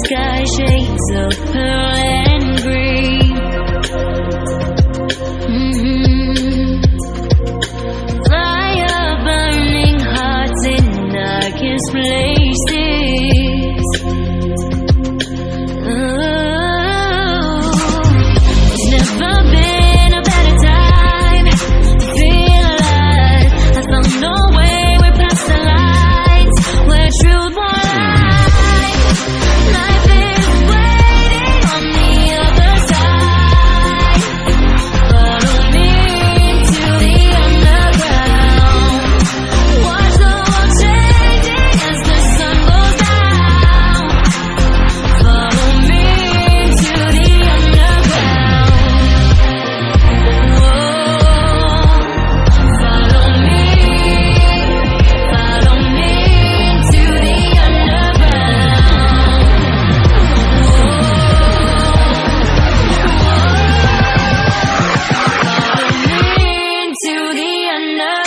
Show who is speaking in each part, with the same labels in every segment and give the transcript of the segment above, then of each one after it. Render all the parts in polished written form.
Speaker 1: Sky shades of pearl and green. Fire burning hearts in darkest places. It's never been a better time to feel alive. I found no way we're past the lines where truth won't lie. Life is waiting on the other side. Follow me into the underground. Watch the world changing as the sun goes down. Follow me into the underground. Whoa. Follow me into the underground. Into the under.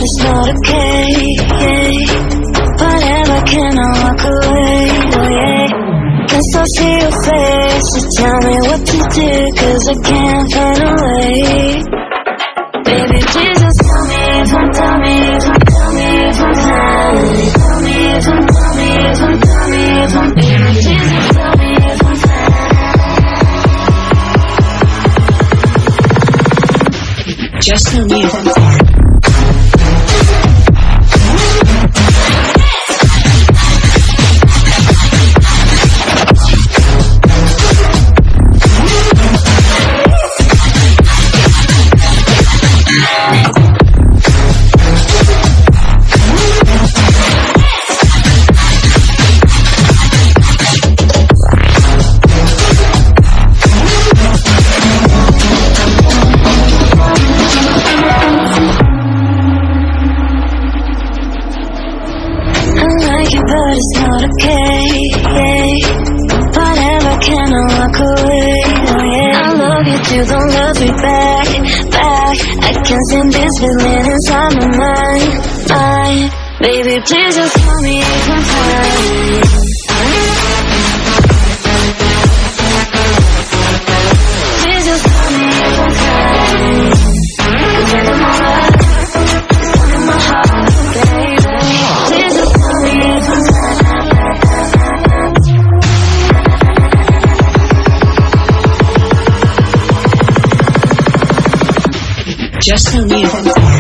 Speaker 1: but it's not okay. Whatever, can I walk away? Oh yeah. Can still see your face, so tell me what to do, 'cause I can't find a way. Baby, please just tell me if I'm, tell me if I'm, tell me if I'm fine. Tell me if I'm, tell me if I'm, tell me if I'm, baby, please just tell me if I'm fine.
Speaker 2: Just tell me if I'm fine.
Speaker 1: But it's not okay. Whatever, can I walk away? Oh yeah. I love you too, don't love me back. I can't stand this feeling inside my mind. Baby, please just tell me if I'm fine. Please just tell me if I'm fine. It's in my heart, it's in my heart, baby. Please just tell me if I'm fine.
Speaker 2: Just tell me if I'm fine.